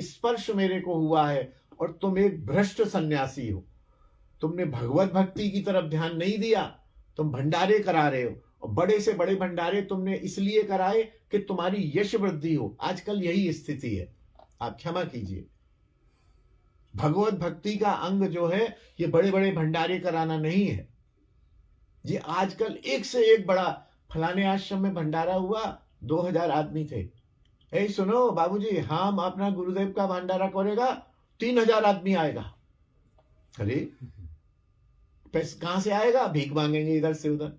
स्पर्श मेरे को हुआ है और तुम एक भ्रष्ट सन्यासी हो। तुमने भगवत भक्ति की तरफ ध्यान नहीं दिया, तुम भंडारे करा रहे हो, और बड़े से बड़े भंडारे तुमने इसलिए कराए कि तुम्हारी यश वृद्धि हो। आजकल यही स्थिति है, आप क्षमा कीजिए। भगवत भक्ति का अंग जो है ये बड़े बड़े भंडारे कराना नहीं है। ये आजकल एक से एक बड़ा, फलाने आश्रम में भंडारा हुआ, 2000 आदमी थे। ए सुनो बाबूजी, हम अपना गुरुदेव का भंडारा करेगा, 3000 आदमी आएगा। अरे पैसे कहां से आएगा? भीख मांगेंगे इधर से उधर।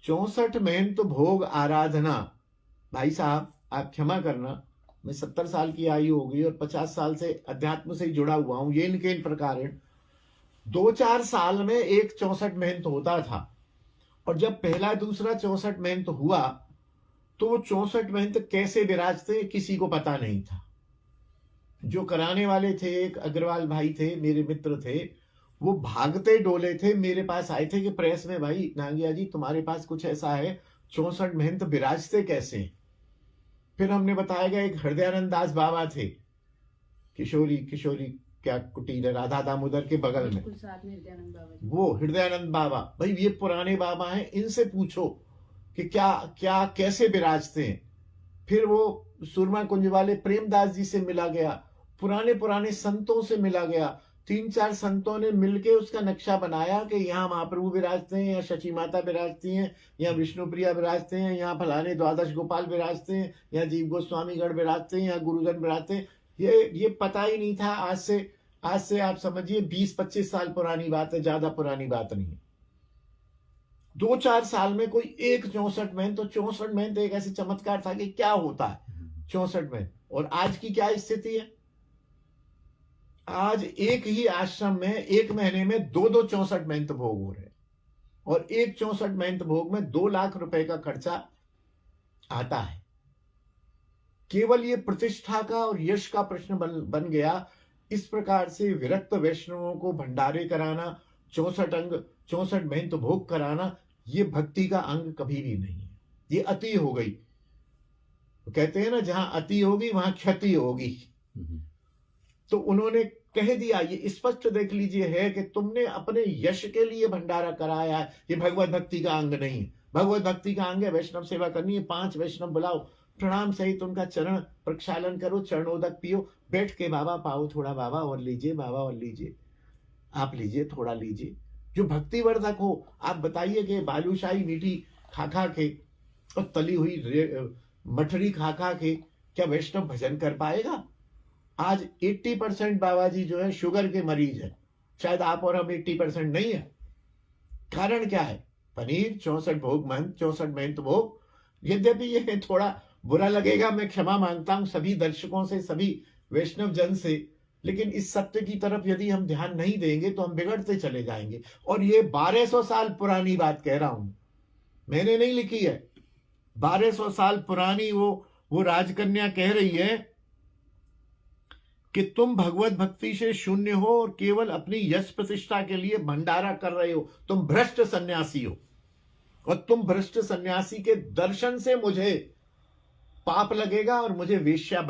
64 महंत भोग आराधना। भाई साहब आप क्षमा करना, मैं 70 साल की आयु हो गई और 50 साल से अध्यात्म से जुड़ा हुआ हूं। ये इनके इन प्रकार है। 2-4 साल में एक 64 महंत होता था, और जब पहला दूसरा 64 महंत हुआ तो वो 64 महंत कैसे विराजते किसी को पता नहीं था। जो कराने वाले थे, एक अग्रवाल भाई थे, मेरे मित्र थे, वो भागते डोले थे, मेरे पास आए थे कि प्रेस में, भाई नांगिया जी तुम्हारे पास कुछ ऐसा है, 64 महंत विराजते कैसे हैं? फिर हमने बताया गया एक हृदयानंद दास बाबा थे, किशोरी क्या कुटीर है, राधा दामोदर के बगल में, वो हृदयानंद बाबा। भाई ये पुराने बाबा हैं, इनसे पूछो कि क्या क्या कैसे विराजते हैं। फिर वो सुरमा कुंज वाले प्रेमदास जी से मिला गया, पुराने संतों से मिला गया। 3-4 संतों ने मिलके उसका नक्शा बनाया कि यहाँ महाप्रभु विराजते हैं, यहाँ शची माता विराजती हैं, यहाँ विष्णुप्रिया विराजते हैं, यहाँ फलाने द्वादश गोपाल विराजते हैं, यहाँ जीव गोस्वामी गढ़ विराजते हैं, यहाँ गुरुजन विराजते हैं। ये पता ही नहीं था। आज से आप समझिए 20-25 साल पुरानी बात है, ज्यादा पुरानी बात नहीं है। 2-4 साल में कोई एक 64 महंत, तो 64 महंत एक ऐसे चमत्कार था कि क्या होता है 64 महंत। और आज की क्या स्थिति है? आज एक ही आश्रम में एक महीने में 2-2 64 महंत भोग हो रहे हैं, और एक 64 महंत भोग में 2 लाख रुपए का खर्चा आता है। केवल ये प्रतिष्ठा का और यश का प्रश्न बन गया। इस प्रकार से विरक्त वैष्णवों को भंडारे कराना, 64 महंत भोग कराना, ये भक्ति का अंग कभी भी नहीं है। ये अति हो गई। तो कहते हैं ना, जहां अति होगी वहां क्षति होगी। तो उन्होंने कह दिया, ये स्पष्ट देख लीजिए है कि तुमने अपने यश के लिए भंडारा कराया है, ये भगवत भक्ति का अंग नहीं है। भगवत भक्ति का अंग है वैष्णव सेवा करनी है। 5 वैष्णव बुलाओ, प्रणाम सहित उनका चरण प्रक्षालन करो, चरणोदक पियो, बैठ के बाबा पाओ थोड़ा, बाबा और लीजिए, बाबा और लीजिए, आप लीजिए, थोड़ा लीजिए, जो भक्तिवर्धक हो। आप बताइए कि बालूशाही मीठी खा खा के और तली हुई मठरी खा खा के क्या वैष्णव भजन कर पाएगा? आज 80% बाबा जी जो है शुगर के मरीज है। शायद आप और हम 80% नहीं है। कारण क्या है? पनीर 64 भोग महंत, 64 महंत भोग। यद्यपि ये थोड़ा बुरा लगेगा, मैं क्षमा मांगता हूं सभी दर्शकों से, सभी वैष्णव जन से, लेकिन इस सत्य की तरफ यदि हम ध्यान नहीं देंगे तो हम बिगड़ते चले जाएंगे। और ये 1200 साल पुरानी बात कह रहा हूं, मैंने नहीं लिखी है। 1200 साल पुरानी वो राजकन्या कह रही है कि तुम भगवत भक्ति से शून्य हो और केवल अपनी यश प्रतिष्ठा के लिए भंडारा कर रहे हो। तुम भ्रष्ट सन्यासी हो, और तुम भ्रष्ट सन्यासी के दर्शन से मुझे पाप लगेगा और मुझे वेश्या